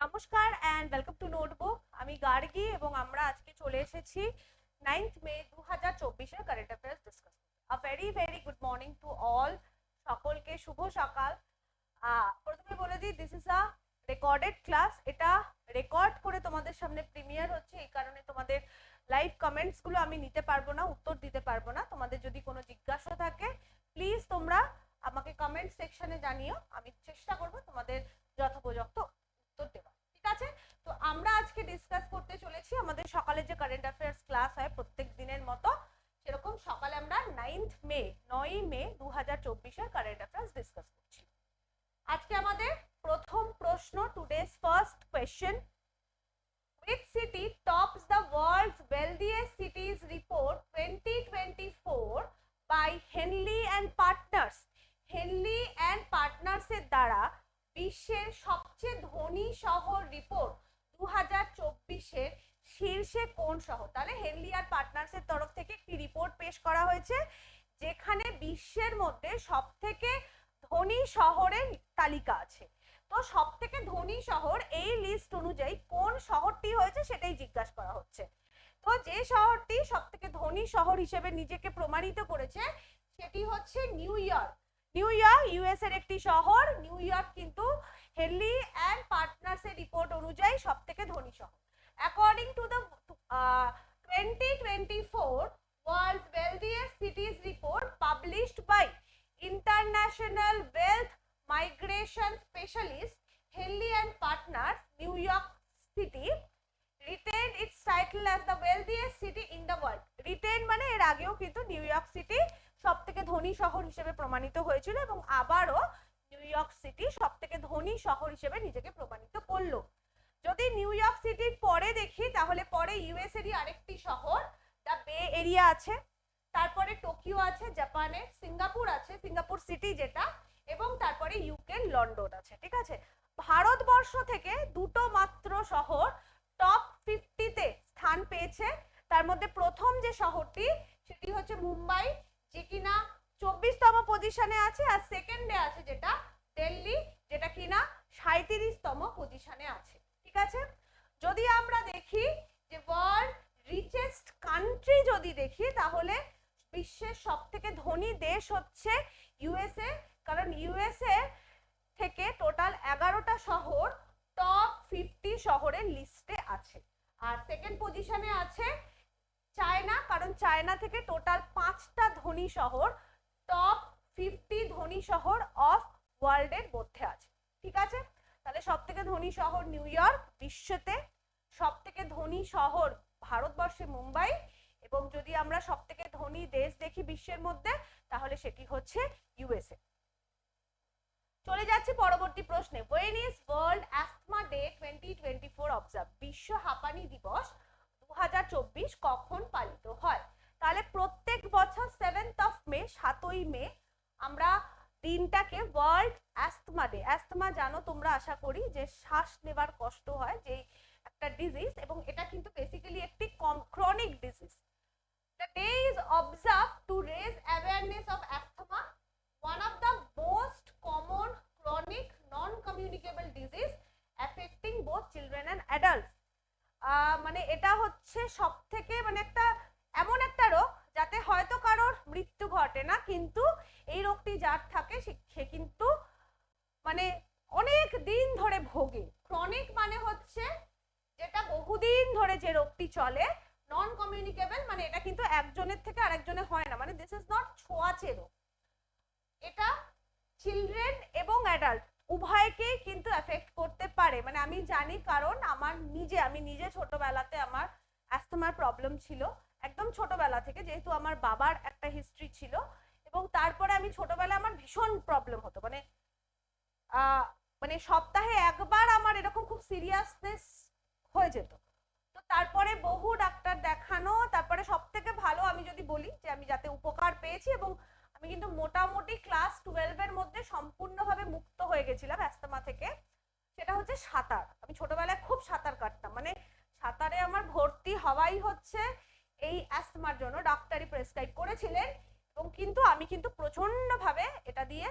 নমস্কার and welcome to notebook. আমি গার্গী এবং আমরা আজকে চলে এসেছি 9th মে 2024 এর কারেন্ট অ্যাফেয়ার্স ডিসকাস করতে। A very very good morning to all, সকলকে শুভ সকাল। প্রথমে বলে দিই, this is a recorded class. এটা রেকর্ড করে তোমাদের সামনে প্রিমিয়ার হচ্ছে, এই কারণে তোমাদের লাইভ কমেন্টস গুলো আমি নিতে পারবো না, উত্তর দিতে পারবো না। তোমাদের যদি কোনো জিজ্ঞাসা থাকে প্লিজ তোমরা আমাকে কমেন্ট সেকশনে জানিও, আমি চেষ্টা করব তোমাদের যথোপযুক্ত উত্তর দেওয়া। ঠিক আছে, তো আমরা আজকে ডিসকাস করতে চলেছি আমাদের সকালে যে কারেন্ট অ্যাফেয়ার্স ক্লাস হয় প্রত্যেক দিনের মতো, সেরকম সকালে আমরা 9ই মে 2024 এর কারেন্ট অ্যাফেয়ার্স ডিসকাস করছি। আজকে আমাদের প্রথম প্রশ্ন, today's first question, which city tops the world's wealthiest cities report 2024 by Henley and Partners? Henley and partners এর দ্বারা বিশ্বের সবচেয়ে ধনী শহর রিপোর্ট 2024 শীর্ষে কোন শহর? তাহলে হেনলি আর পার্টনার্স এর তরফ থেকে একটি রিপোর্ট পেশ করা হয়েছে যেখানে বিশ্বের মধ্যে সবথেকে ধনী শহরের তালিকা আছে। তো সবথেকে ধনী শহর এই লিস্ট অনুযায়ী কোন শহরটি হয়েছে সেটাই জিজ্ঞাসা করা হচ্ছে। তো যে শহরটি সবথেকে ধনী শহর হিসেবে নিজেকে প্রমাণিত করেছে সেটি হচ্ছে new York. New York US এর একটি শহর। নিউ ইয়র্ক কিন্তু হেনলি অ্যান্ড পার্টনার্স এর রিপোর্ট অনুযায়ী সবথেকে ধনী শহর। According to the 2024 World's Wealthiest Cities Report published by International Wealth Migration Specialist, Henley and Partners, New York City retained its title as the wealthiest city in the world. Retained মানে এর আগেও কিন্তু new York city সবথেকে ধনী শহর হিসেবে প্রমাণিত হয়েছিল এবং আবারও নিউ ইয়র্ক সিটি সবথেকে ধনী শহর হিসেবে নিজেকে প্রমাণিত করলো। যদি নিউ ইয়র্ক সিটির পরে দেখি তাহলে পরে ইউএস এরই আরেকটি শহর দ্য বে এরিয়া আছে, তারপরে টোকিও আছে জাপানের, সিঙ্গাপুর আছে, সিঙ্গাপুর সিটি যেটা, এবং তারপরে ইউকে লন্ডন আছে। ঠিক আছে, ভারতবর্ষ থেকে দুটো মাত্র শহর টপ 50-তে স্থান পেয়েছে। তার মধ্যে প্রথম যে শহরটি সেটি হচ্ছে মুম্বাই, যে কিনা 24তম পজিশনে আছে, আর সেকেন্ডে আছে যেটা দিল্লি, যেটা কিনা 37তম পজিশনে আছে। ঠিক আছে, যদি আমরা দেখি যে ওয়ার্ল্ড রিচেস্ট কান্ট্রি যদি দেখি তাহলে বিশ্বের সবথেকে ধনী দেশ হচ্ছে ইউএসএ, কারণ ইউএসএ থেকে টোটাল 11টা শহর টপ 50 শহরের লিস্টে আছে। আর সেকেন্ড পজিশনে আছে চায়না, কারণ চায়না থেকে টোটাল 5টা ধনী শহর টপ 50 ধনী শহর অফ ওয়ার্ল্ডের মধ্যে আছে। ঠিক আছে, তাহলে সবথেকে ধনী শহর নিউ ইয়র্ক বিশ্বতে, সবথেকে ধনী শহর ভারতবর্ষে মুম্বাই, এবং যদি আমরা সবথেকে ধনী দেশ দেখি বিশ্বের মধ্যে তাহলে সেটি হচ্ছে ইউএসএ। চলে যাচ্ছে পরবর্তী প্রশ্নে। When is World Asthma Day 2024 observed? বিশ্ব হাঁপানি দিবস 2024 কখন পালিত হয়? তাহলে প্রত্যেক বছর 7th of May, 7ই মে আমরা দিনটাকে ওয়ার্ল্ড অ্যাস্থমা ডে, অ্যাস্থমা জানো তোমরা আশা করি, যে শ্বাস নেবার কষ্ট হয়, যে একটা ডিজিজ, এবং এটা কিন্তু বেসিক্যালি একটি chronic disease. The day is observed to raise awareness of asthma, one of the most common chronic non-communicable disease affecting both children and adults. মানে এটা হচ্ছে সবথেকে মানে একটা এমন একটা রোগ যাতে হয়তো কারোর মৃত্যু ঘটে না, কিন্তু এই রোগটি যার থাকে সে কিন্তু মানে অনেক দিন ধরে ভোগে। ক্রনিক মানে হচ্ছে যেটা বহুদিন ধরে যে রোগটি চলে, নন কমিউনিকেবল মানে এটা কিন্তু একজনের থেকে আরেকজনে হয় না, মানে দিস ইজ নট ছোঁয়াচে রোগ। এটা চিলড্রেন এবং অ্যাডাল্ট উভয়কেই কিন্তু এফেক্ট করতে পারে। মানে আমি জানি, কারণ আমি নিজে ছোটবেলাতে আমার অ্যাস্থমার প্রবলেম ছিল, একদম ছোটবেলা থেকে, যেহেতু আমার বাবার একটা হিস্ট্রি ছিল, এবং তারপরে আমি ছোটবেলায় আমার ভীষণ প্রবলেম হতো, মানে সপ্তাহে একবার আমার এরকম খুব সিরিয়াসনেস হয়ে যেত। তো তারপরে বহু ডাক্তার দেখানো, তারপরে সবথেকে ভালো আমি যদি বলি যে আমি যাতে উপকার পেয়েছি, এবং আমি কিন্তু মোটামুটি ক্লাস 12 এর মধ্যে সম্পূর্ণভাবে মুক্ত হয়ে গেছিলাম অ্যাস্থমা থেকে, সেটা হচ্ছে সাঁতার। আমি ছোটবেলায় খুব সাঁতার কাটতাম, মানে সাঁতারে আমার ভর্তি হওয়াই হচ্ছে এই অ্যাস্থমার জন্য, ডাক্তারি প্রেসক্রাইব করেছিলেন, এবং কিন্তু আমি কিন্তু প্রচন্ডভাবে এটা দিয়ে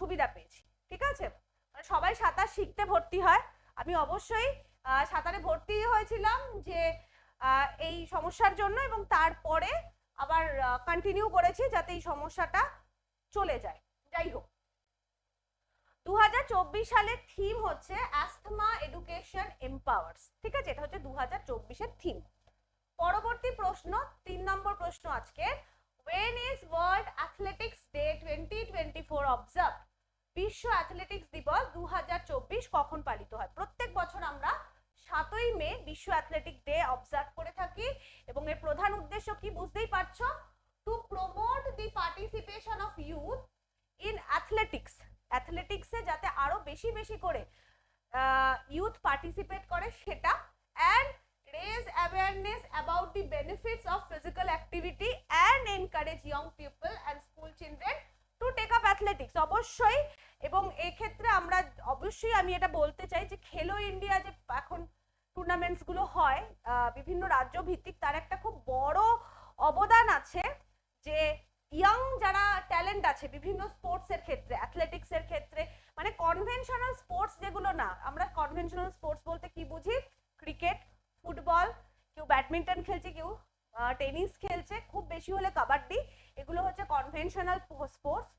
সুবিধা পেয়েছি। ঠিক আছে, মানে সবাই সাঁতার শিখতে ভর্তি হয়, আমি অবশ্যই সাঁতারে ভর্তি হয়েছিলাম যে এই সমস্যার জন্য, এবং তারপরে আবার কন্টিনিউ করেছি যাতে এই সমস্যাটা চলে যায়। যাই হোক, 2024 সালের থিম হচ্ছে অ্যাস্থমা এডুকেশন এম্পাওয়ার্স। ঠিক আছে, এটা হচ্ছে 2024 এর থিম। পরবর্তী প্রশ্ন, 3 নম্বর প্রশ্ন আজকে, when is world athletics day 2024 observed? বিশ্ব অ্যাথলেটিক্স দিবস 2024 কখন পালিত হয়? প্রত্যেক বছর আমরা 7ই মে বিশ্ব অ্যাথলেটিক ডে অবজার্ভ করে থাকি, এবং এর প্রধান উদ্দেশ্য কি বুঝতেই পারছো, to promote the participation of youth in athletics. অ্যাথলেটিক্সে যাতে আরো বেশি বেশি করে ইউথ পার্টিসিপেট করে সেটা, and raise awareness about the benefits of physical activity and encourage young people and school children to take up athletics। অবশ্যই, এবং এই ক্ষেত্রে আমরা অবশ্যই আমি এটা বলতে চাই যে খেলো ইন্ডিয়া যে এখন টুর্নামেন্টস গুলো হয় বিভিন্ন রাজ্য ভিত্তিক, তার একটা খুব বড় অবদান আছে যে ইয়াং যারা ট্যালেন্ট আছে বিভিন্ন স্পোর্টস এর ক্ষেত্রে, অ্যাথলেটিক্স এর ক্ষেত্রে, মানে কনভেনশনাল স্পোর্টস যেগুলো না, আমরা কনভেনশনাল স্পোর্টস বলতে কি বুঝি, ক্রিকেট, ফুটবল, কেউ ব্যাডমিন্টন খেলছে, কেউ টেনিস খেলছে, খুব বেশি হলে কাবাডি, এগুলো হচ্ছে কনভেনশনাল স্পোর্টস।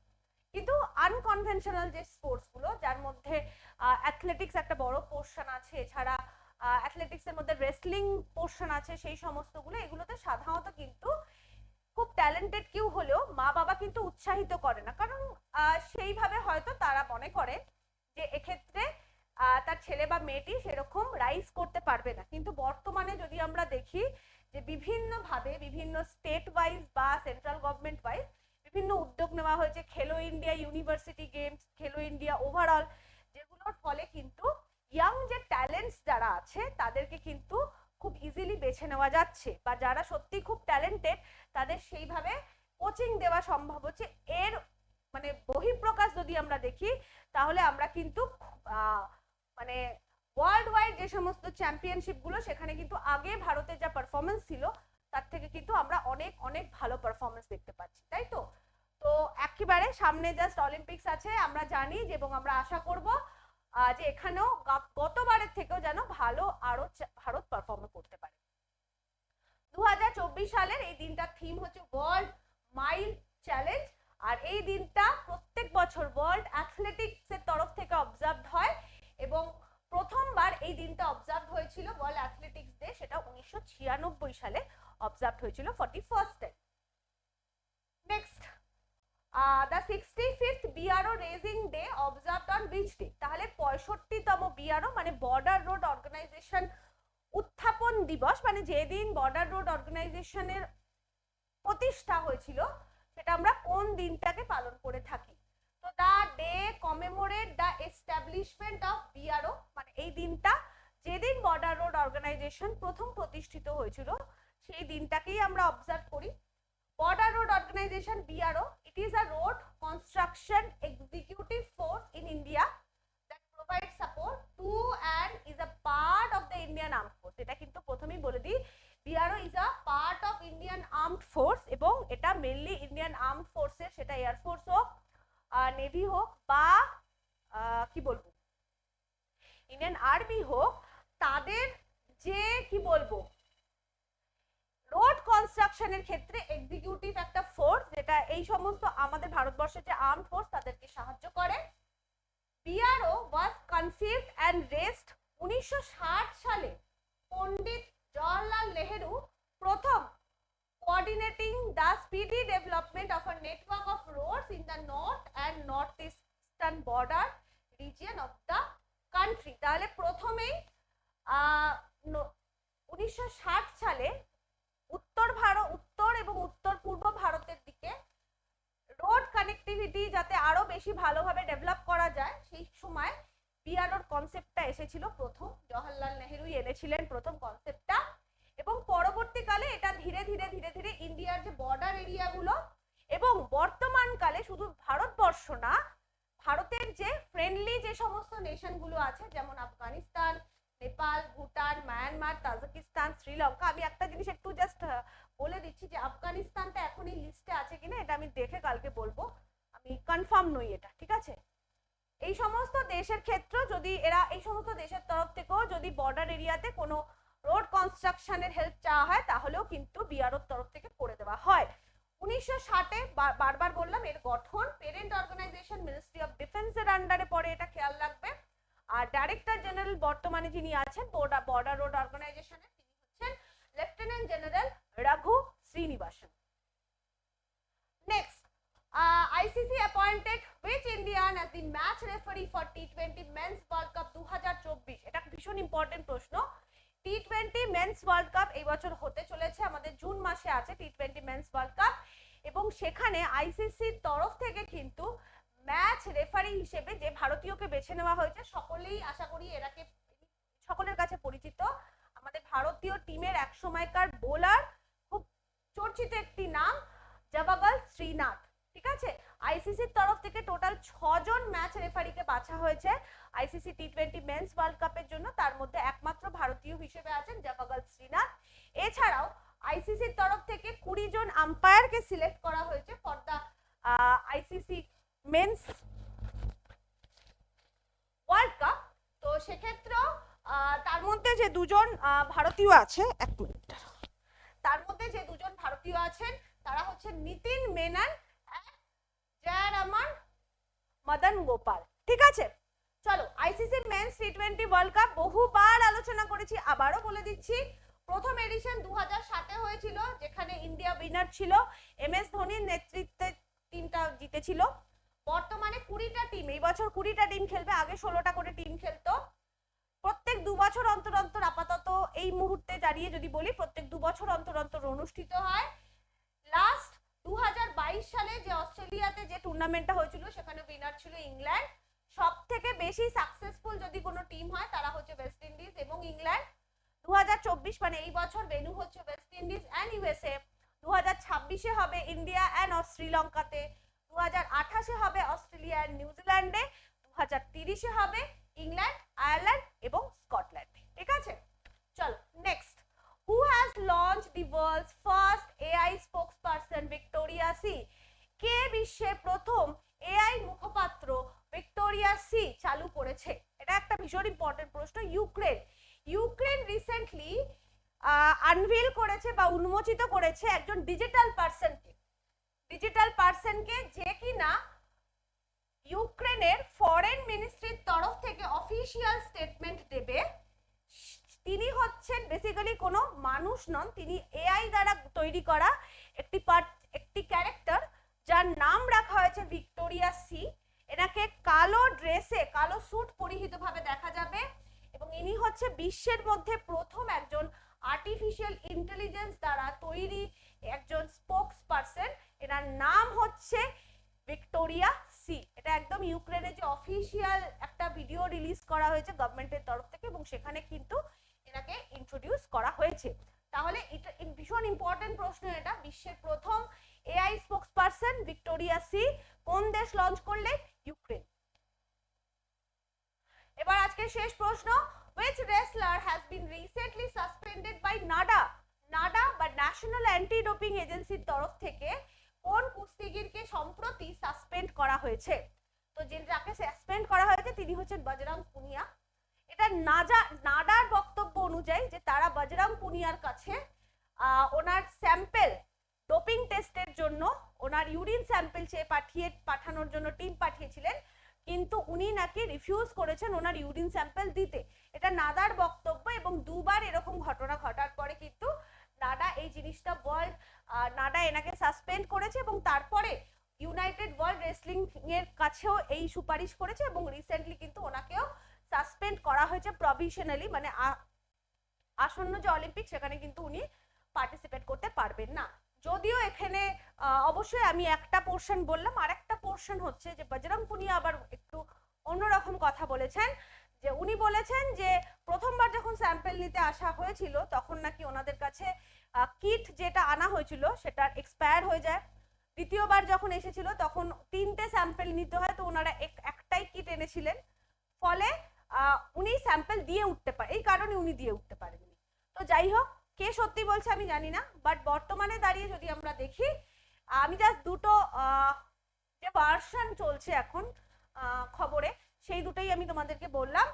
কিন্তু আনকনভেনশনাল যে স্পোর্টস গুলো যার মধ্যে অ্যাথলেটিক্স একটা বড় পোর্শন আছে, এছাড়া অ্যাথলেটিক্স এর মধ্যে রেসলিং পোর্শন আছে, সেই সমস্তগুলো, এগুলোতে সাধারণত কিন্তু খুব ট্যালেন্টেড কেউ হলেও মা বাবা কিন্তু উৎসাহিত করে না, কারণ সেইভাবে হয়তো তারা মনে করে যে এক্ষেত্রে তার ছেলে বা মেয়েটি সেরকম রাইজ করতে পারবে না। কিন্তু বর্তমানে যদি আমরা দেখি যে বিভিন্ন ভাবে, বিভিন্ন স্টেট ওয়াইজ বা সেন্ট্রাল গভর্নমেন্ট ওয়াইজ বিভিন্ন উদ্যোগ নেওয়া হয়েছে, খেলো ইন্ডিয়া ইউনিভার্সিটি গেমস, খেলো ইন্ডিয়া ওভারঅল, যেগুলোর ফলে কিন্তু ইয়াং যে ট্যালেন্টস যারা আছে তাদেরকে কিন্তু খুব ইজিলি বেছে নেওয়া যাচ্ছে, বা যারা সত্যি খুব ট্যালেন্টেড তাদের সেইভাবে কোচিং দেওয়া সম্ভব হচ্ছে। এর মানে বহিঃপ্রকাশ যদি আমরা দেখি তাহলে আমরা কিন্তু মানে ওয়ার্ল্ড ওয়াইড যে সমস্ত চ্যাম্পিয়নশিপ গুলো, সেখানে কিন্তু আগে ভারতের যা পারফরমেন্স ছিল তার থেকে কিন্তু আমরা অনেক অনেক ভালো পারফরমেন্স দেখতে পাচ্ছি, তাই তো। তো একেবারে সামনে জাস্ট অলিম্পিক্স আছে, আমরা জানি যে, এবং আমরা আশা করব যে এখানেও গতবারের থেকেও যেন ভালো আরো ভারত পারফর্ম করতে পারে। 2024 সালের এই দিনটার থিম হচ্ছে ওয়ার্ল্ড মাইল চ্যালেঞ্জ, আর এই দিনটা প্রত্যেক বছর ওয়ার্ল্ড অ্যাথলেটিক্স এর তরফ থেকে অবজার্ভ হয়, এবং প্রথমবার এই দিনটা অবজার্ভ হয়েছিল ওয়ার্ল্ড অ্যাথলেটিক্স ডে, সেটা 1996 সালে অবজার্ভ হয়েছিল 41st time. Next, the 65th BRO raising day observed on which day? তাহলে 65তম BRO মানে বর্ডার রোড অর্গানাইজেশন উত্থাপন দিবস, মানে যেদিন বর্ডার রোড অর্গানাইজেশনের প্রতিষ্ঠা হয়েছিল সেটা আমরা কোন দিনটাকে পালন করে থাকি? তো the day commemorate the establishment of BRO, মানে এই দিনটা যেদিন বর্ডার রোড অর্গানাইজেশন প্রথম প্রতিষ্ঠিত হয়েছিল সেই দিনটাকেই আমরা অবজার্ভ করি। Border Road Organization BRO, it is a road construction executive force in India that provides support to and is a part of the Indian Armed Force। এটা কিন্তু প্রথমেই বলে দিই, BRO is a part of Indian Armed Force, এবং এটা mainly Indian armed ফোর্সের, সেটা air force হোক, নেভি হোক, বা কি বলবো ইন্ডিয়ান আর্মি হোক, তাদের যে কি বলবো রোড কনস্ট্রাকশনের ক্ষেত্রে এক্সিকিউটিভ একটা ফোর্স, যেটা এই সমস্ত আমাদের ভারতবর্ষের যে আর্মড ফোর্স তাদেরকে সাহায্য করে। BRO was conceived and raised 1960 সালে পণ্ডিত জওহরলাল নেহেরু প্রথম coordinating the speedy development of a network of roads in the north and northeastern border region of the country। তাহলে প্রথমেই 1960 সালে উত্তর এবং উত্তর পূর্ব ভারতের দিকে রোড কানেক্টিভিটি যাতে আরো বেশি ভালোভাবে ডেভেলপ করা যায়, সেই সময় BROর কনসেপ্টটা এসেছিল প্রথম, জওহরলাল নেহেরুই এনেছিলেন প্রথম কনসেপ্টটা, এবং পরবর্তীকালে এটা ধীরে ধীরে ধীরে ধীরে ইন্ডিয়ার যে বর্ডার এরিয়াগুলো, এবং বর্তমানকালে শুধু ভারতবর্ষ না, ভারতের যে ফ্রেন্ডলি যে সমস্ত নেশনগুলো আছে, যেমন আফগানিস্তান, নেপাল, ভুটান, মায়ানমার, তাজিকিস্তান, শ্রীলঙ্কা। আমি একটা জিনিস একটু জাস্ট বলে দিচ্ছি যে আফগানিস্তানটা এখন এই লিস্টে আছে কিনা এটা আমি দেখে কালকে বলবো, আমি কনফার্ম নই এটা, ঠিক আছে। এই সমস্ত দেশের ক্ষেত্রে যদি এরা এই সমস্ত দেশের তরফ থেকেও যদি বর্ডার এরিয়াতে কোনো রোড কনস্ট্রাকশনের হেল্প চাওয়া হয় তাহলেও কিন্তু বিআরওর তরফ থেকে করে দেওয়া হয়। 1960-এ বারবার বললাম এর গঠন পেরেন্ট অর্গানাইজেশন মিনিস্ট্রি অফ ডিফেন্সের আন্ডারে পড়ে, এটা খেয়াল রাখবে। আর ডাইরেক্টর জেনারেল বর্তমানে যিনি আছেন বর্ডার রোড অর্গানাইজেশনের তিনি হচ্ছেন lieutenant general Raghu Srinivasan. Next, ICC appointed which Indian as the match referee for T20 Men's World Cup 2024? এটা ভীষণ ইম্পর্টেন্ট প্রশ্ন। T20 Men's World Cup এই বছর হতে চলেছে, আমাদের জুন মাসে আছে T20 Men's World Cup, এবং সেখানে আইসিসির তরফ থেকে কিন্তু ম্যাচ রেফারি হিসেবে যে ভারতীয়কে বেছে নেওয়া হয়েছে, সকলেই আশা করি এরাকে সকলের কাছে পরিচিত, আমাদের ভারতীয় টিমের এক সময়কার বোলার, খুব চর্চিত একটি নাম জবাগল শ্রীনাথ। ঠিক আছে, আইসিসির তরফ থেকে টোটাল 6 জন ম্যাচ রেফারিকে বাছা হয়েছে আইসিসি টি20 মেন্স ওয়ার্ল্ড কাপের জন্য, তার মধ্যে একমাত্র ভারতীয় হিসেবে আছেন জবাগল শ্রীনাথ। এছাড়াও আইসিসির তরফ থেকে 20 জন আম্পায়ারকে সিলেক্ট করা হয়েছে for the ICC men's world cup. তো সেক্ষেত্রেও তার মধ্যে যে দুজন ভারতীয় আছে, এক মিনিট, তার মধ্যে যে দুজন ভারতীয় আছেন তারা হচ্ছে নিতিন মেনন, জয়রামান মদন গোপাল। ঠিক আছে, চলো আইসিসি মেন্স টি20 ওয়ার্ল্ড কাপ বহুবার আলোচনা করেছি, আবারও বলে দিচ্ছি। প্রথম এডিশন 2007-এ হয়েছিল, যেখানে ইন্ডিয়া উইনার ছিল, MS ধোনির নেতৃত্বে টিমটা জিতেছিল। বর্তমানে 20টা টিম, এই বছর 20টা টিম খেলবে, আগে 16টা করে টিম খেলতো। প্রত্যেক 2 বছর অন্তর অন্তর, আপাতত এই মুহূর্তে দাঁড়িয়ে যদি বলি, প্রত্যেক 2 বছর অন্তর অন্তর অনুষ্ঠিত হয়। লাস্ট 2022 সালে যে অস্ট্রেলিয়াতে যে টুর্নামেন্টটা হয়েছিল সেখানে উইনার ছিল ইংল্যান্ড। সবথেকে বেশি সাকসেসফুল যদি কোনো টিম হয় তারা হচ্ছে ওয়েস্ট ইন্ডিজ এবং ইংল্যান্ড। 2024 মানে এই বছর ভেন্যু হচ্ছে ওয়েস্ট ইন্ডিজ এন্ড ইউএসএ, 2026-এ হবে ইন্ডিয়া এন্ড শ্রীলঙ্কাতে, 2028-এ হবে অস্ট্রেলিয়া এন্ড নিউজিল্যান্ডে, 2030-এ হবে ইংল্যান্ড, আয়ারল্যান্ড এবং স্কটল্যান্ডে। ঠিক আছে, চলো next. Who has launched the world's first AI spokesperson Victoria C? কে বিশ্বে প্রথম AI মুখপাত্র ভিক্টোরিয়া সি চালু করেছে? এটা একটা ভীষণ ইম্পর্টেন্ট প্রশ্ন। ইউক্রেন রিসেন্টলি আনভিল করেছে বা উন্মোচিত করেছে একজন ডিজিটাল পার্সনকে, যে কিনা ইউক্রেনের ফরেন মিনিস্ট্রির তরফ থেকে অফিসিয়াল স্টেটমেন্ট দেবে। তিনি হচ্ছেন বেসিক্যালি কোনো মানুষ নন, তিনি এআই দ্বারা তৈরি করা একটি ক্যারেক্টার, যার নাম রাখা হয়েছে ভিক্টোরিয়া সি। এনাকে কালো ড্রেসে, কালো স্যুট পরিহিত ভাবে দেখা যাবে, এবং ইনি হচ্ছে বিশ্বের মধ্যে প্রথম একজন আর্টিফিশিয়াল ইন্টেলিজেন্স দ্বারা তৈরি একজন স্পোকস পারসন। এনার নাম হচ্ছে ভিক্টোরিয়া সি। এটা একদম ইউক্রেনের যে অফিসিয়াল একটা ভিডিও রিলিজ করা হয়েছে গভর্নমেন্টের তরফ থেকে, এবং সেখানে কিন্তু এটাকে ইন্ট্রোডিউস করা হয়েছে। তাহলে এটা ভীষণ ইম্পর্টেন্ট প্রশ্ন, এটা বিশ্বের প্রথম এআই স্পোকসপারসন ভিক্টোরিয়া সি কোন দেশ লঞ্চ করলে? ইউক্রেন। এবার আজকে শেষ প্রশ্ন, which wrestler has been recently suspended by NADA বা ন্যাশনাল অ্যান্টি ডোপিং এজেন্সির তরফ থেকে কোন কুস্তিগিরকে সম্প্রতি সাসপেন্ড করা হয়েছে? তো যাকে সাসপেন্ড করা হয়েছে তিনি হচ্ছেন বজরং পুনিয়া। এটা নাডার বক্তব্য অনুযায়ী যে তারা বজরং পুনিয়ার কাছে ওনার স্যাম্পল ডোপিং টেস্টের জন্য ওনার ইউরিন স্যাম্পল চেয়ে পাঠানোর জন্য টিম পাঠিয়েছিলেন, কিন্তু উনি নাকি রিফিউজ করেছেন ওনার ইউরিন স্যাম্পল দিতে। এটা নাডার বক্তব্য, এবং দুবার এরকম ঘটনা ঘটার পরে কিন্তু নাডা এই জিনিসটা নাডা এনাকে সাসপেন্ড করেছে, এবং তারপরে ইউনাইটেড ওয়ার্ল্ড রেসলিং এর কাছেও এই সুপারিশ করেছে, এবং রিসেন্টলি কিন্তু ওনাকেও সাসপেন্ড করা হয়েছে প্রভিশনালি, মানে আসন্ন যে অলিম্পিক সেখানে কিন্তু উনি পার্টিসিপেট করতে পারবেন না। যদিও এখানে অবশ্যই আমি একটা পোর্শন বললাম, আর একটা পোর্শন হচ্ছে যে বজরং পুনিয়া আবার একটু অন্যরকম কথা বলেছেন, যে উনি বলেছেন যে প্রথমবার যখন স্যাম্পল নিতে আসা হয়েছিল তখন নাকি ওনাদের কাছে কিট যেটা আনা হয়েছিল সেটা এক্সপায়ার হয়ে যায়। দ্বিতীয়বার যখন এসেছিল তখন 3টে স্যাম্পল নিতে হয়, তো ওনারা একটাই কিট এনেছিলেন, ফলে উনি স্যাম্পল দিয়ে উঠতে পারে, এই কারণে উনি দিয়ে উঠতে পারেননি। তো যাই হোক, কে সত্যি বলছে আমি জানি না, বাট বর্তমানে দাঁড়িয়ে যদি আমরা দেখি, আমি জাস্ট দুটো যে ভার্সন চলছে এখন খবরে, সেই দুটোই আমি তোমাদেরকে বললাম।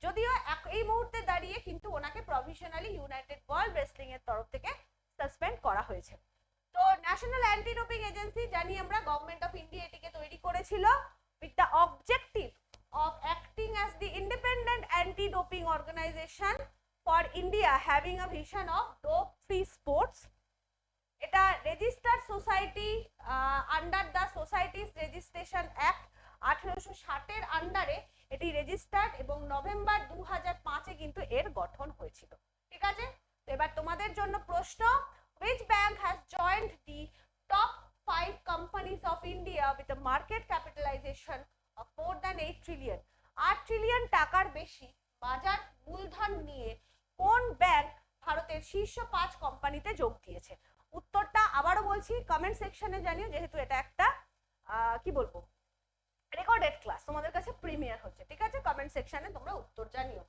যদিও এই মুহূর্তে দাঁড়িয়ে কিন্তু ওনাকে প্রভিশনালি ইউনাইটেড ওয়ার্ল্ড রেসলিং এর তরফ থেকে সাসপেন্ড করা হয়েছে। তো ন্যাশনাল অ্যান্টি ডোপিং এজেন্সি জানি আমরা, গভর্নমেন্ট অফ ইন্ডিয়া এটিকে তৈরি করেছিল with the objective of acting as the independent anti-doping organization for India having a vision of dope-free sports. এটা registered society under the societies registration act 1860 এর আন্ডারে এটি registered এবং নভেম্বর 2005 কিন্তু এর গঠন হয়েছিল। ঠিক আছে, তো এবার তোমাদের জন্য প্রশ্ন, which bank has joined the top 5 companies of India with a market capitalization of more than 8 trillion? 8 trillion টাকার বেশি বাজার মূলধন নিয়ে কোন ব্যাংক ভারতের শীর্ষ 5 কোম্পানিতে যোগ দিয়েছে? উত্তরটা আবারও বলছি, কমেন্ট সেকশনে জানিও, যেহেতু এটা একটা কি বলবো রেকর্ডেড ক্লাস, তোমাদের কাছে প্রিমিয়ার হচ্ছে। ঠিক আছে, কমেন্ট সেকশনে তোমরা উত্তর জানিও।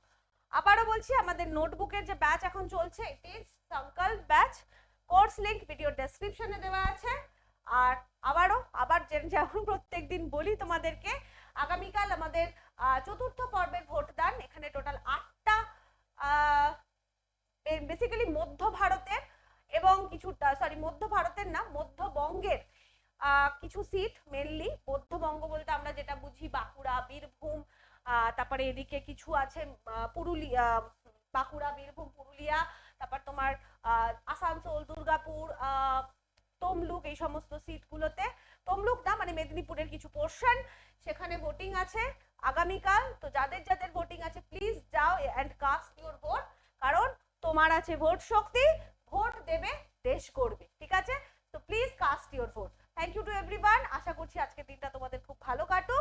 আবারও বলছি, আমাদের নোটবুকের যে ব্যাচ এখন চলছে, ইট ইজ সংকল্প ব্যাচ, কোর্স লিংক ভিডিও ডেসক্রিপশনে দেওয়া আছে। আর আবার যেমন প্রত্যেকদিন বলি তোমাদেরকে, আগামীকাল আমাদের চতুর্থ পর্বের ভোটদান, এখানে টোটাল 8টা বেসিক্যালি মধ্য ভারতের এবং কিছুটা মধ্য ভারতের না, মধ্যবঙ্গের কিছু সিট, মেনলি মধ্যবঙ্গ বলতে আমরা যেটা বুঝি বাঁকুড়া, বীরভূম, তারপরে এদিকে কিছু আছে পুরুলিয়া, বাঁকুড়া, বীরভূম, পুরুলিয়া, তারপর তোমার আসানসোল, দুর্গাপুর, তমলুক, এই সমস্ত সিটগুলোতে, তমলুক না মানে মেদিনীপুরের কিছু পোর্শন, সেখানে ভোটিং আছে আগামীকাল। তো যাদের যাদের ভোটিং আছে প্লিজ যাও এন্ড কাস্ট ইউর ভোট, কারণ তোমার আছে ভোট শক্তি, ভোট দেবে দেশ গড়বে। ঠিক আছে, তো please cast your vote. Thank you to everyone. আশা করছি আজকের দিনটা তোমাদের খুব ভালো কাটুক।